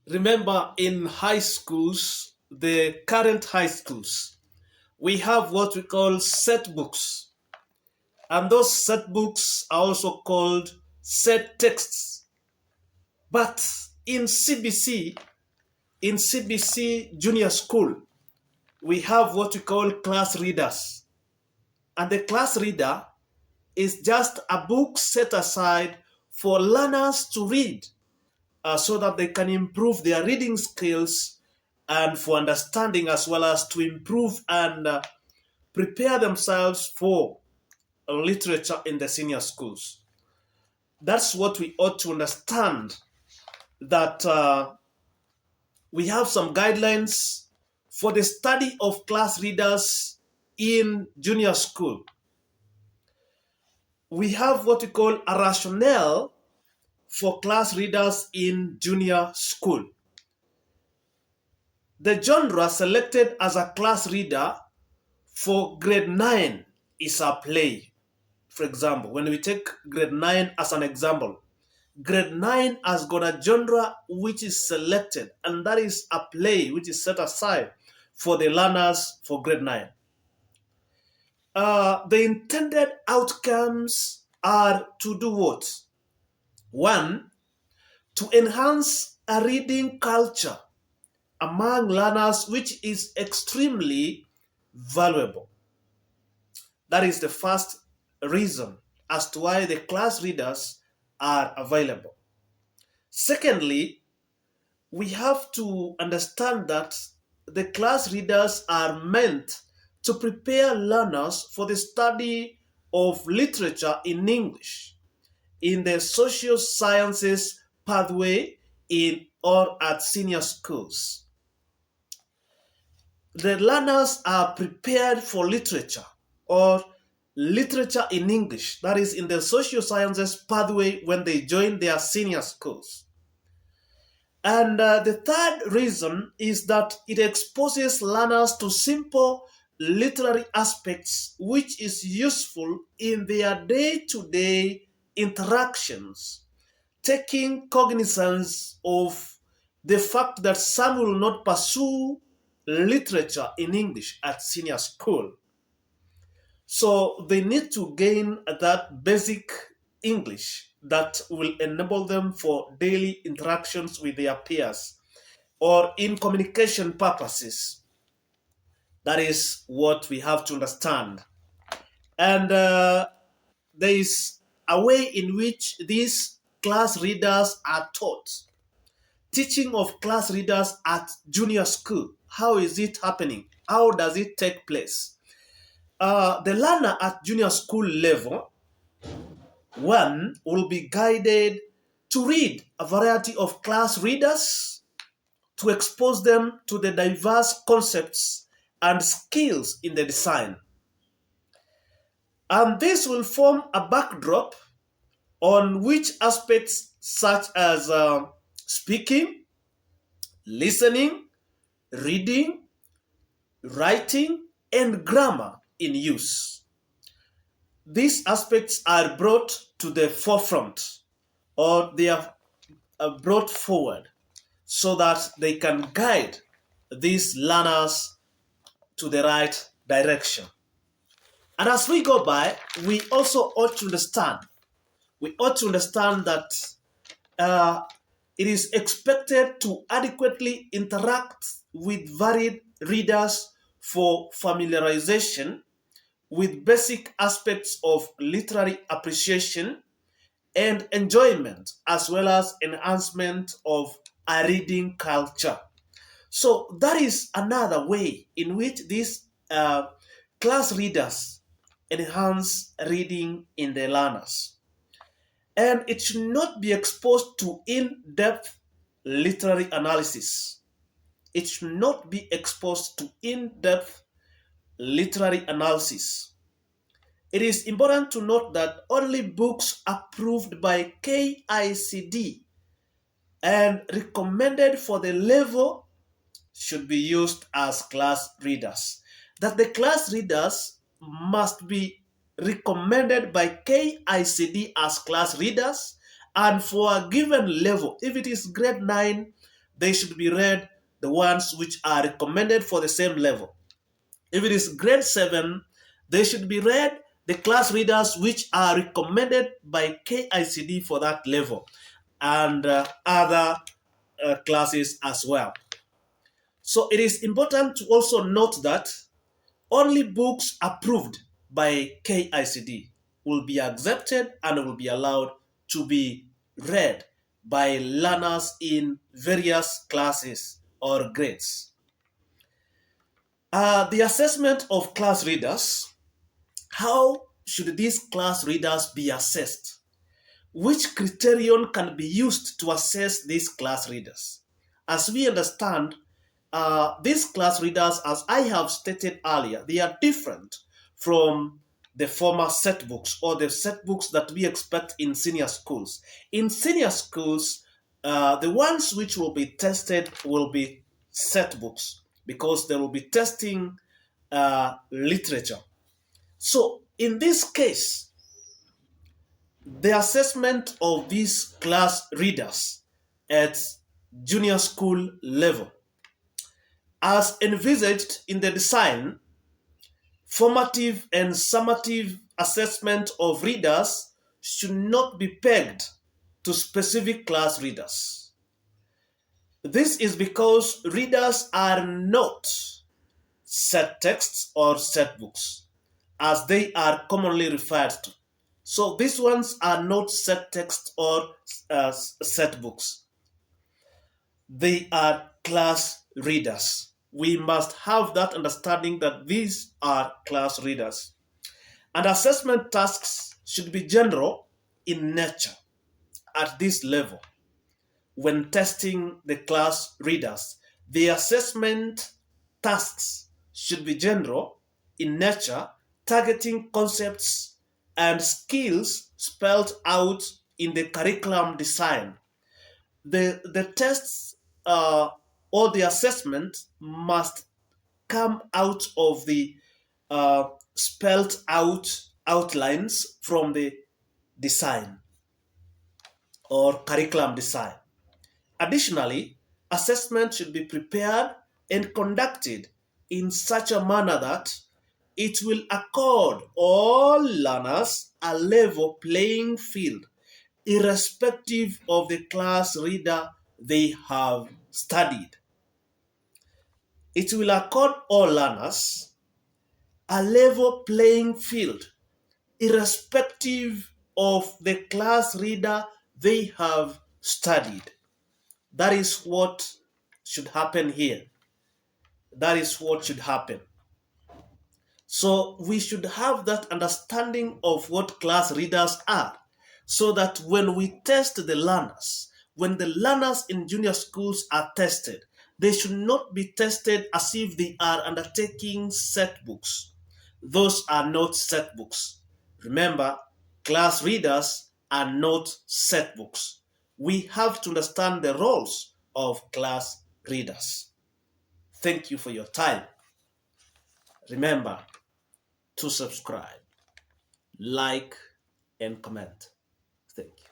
Remember, in high schools, the current high schools, we have what we call set books. And those set books are also called set texts. But in CBC, in CBC junior school, we have what we call class readers. And the class reader is just a book set aside for learners to read so that they can improve their reading skills and for understanding, as well as to improve and prepare themselves for literature in the senior schools. That's what we ought to understand, that we have some guidelines for the study of class readers in junior school. We have what we call a rationale for class readers in junior school. The genre selected as a class reader for grade 9 is a play. For example, when we take grade 9 as an example, grade 9 has got a genre which is selected, and that is a play which is set aside for the learners for grade 9. The intended outcomes are to do what? One, to enhance a reading culture among learners, which is extremely valuable. That is the first reason as to why the class readers are available. Secondly, we have to understand that the class readers are meant to prepare learners for the study of literature in English in the social sciences pathway in or at senior schools. The learners are prepared for literature or literature in English, that is in the social sciences pathway when they join their senior schools. And the third reason is that it exposes learners to simple literary aspects which is useful in their day-to-day interactions, taking cognizance of the fact that some will not pursue literature in English at senior school. So they need to gain that basic English that will enable them for daily interactions with their peers or in communication purposes. That is what we have to understand. And there is a way in which these class readers are taught. Teaching of class readers at junior school. How is it happening? How does it take place? The learner at junior school level, one, will be guided to read a variety of class readers to expose them to the diverse concepts and skills in the design. And this will form a backdrop on which aspects such as speaking, listening, reading, writing, and grammar in use. These aspects are brought to the forefront, or they are brought forward so that they can guide these learners to the right direction. And as we go by, we also ought to understand that it is expected to adequately interact with varied readers for familiarization with basic aspects of literary appreciation and enjoyment, as well as enhancement of a reading culture. So that is another way in which these class readers enhance reading in the learners. And it should not be exposed to in-depth literary analysis. It should not be exposed to in-depth literary analysis. It is important to note that only books approved by KICD and recommended for the level should be used as class readers. That the class readers must be recommended by KICD as class readers, and for a given level, if it is grade 9, they should be read the ones which are recommended for the same level. If it is grade 7, they should be read the class readers which are recommended by KICD for that level, and other classes as well. So it is important to also note that only books approved by KICD will be accepted and will be allowed to be read by learners in various classes or grades. The assessment of class readers. How should these class readers be assessed? Which criterion can be used to assess these class readers? As we understand, these class readers, as I have stated earlier, they are different from the former set books or the set books that we expect in senior schools. In senior schools, the ones which will be tested will be set books because they will be testing literature. So in this case, the assessment of these class readers at junior school level, as envisaged in the design, formative and summative assessment of readers should not be pegged to specific class readers. This is because readers are not set texts or set books, as they are commonly referred to. So these ones are not set text or set books. They are class readers. We must have that understanding that these are class readers. And assessment tasks should be general in nature at this level. When testing the class readers, the assessment tasks should be general in nature, targeting concepts and skills spelled out in the curriculum design. The tests or the assessment must come out of the spelled out outlines from the design or curriculum design. Additionally, assessment should be prepared and conducted in such a manner that it will accord all learners a level playing field, irrespective of the class reader they have studied. It will accord all learners a level playing field, irrespective of the class reader they have studied. That is what should happen here. That is what should happen. So we should have that understanding of what class readers are, so that when we test the learners, when the learners in junior schools are tested, they should not be tested as if they are undertaking set books. Those are not set books. Remember, class readers are not set books. We have to understand the roles of class readers. Thank you for your time. Remember to subscribe, like, and comment. Thank you.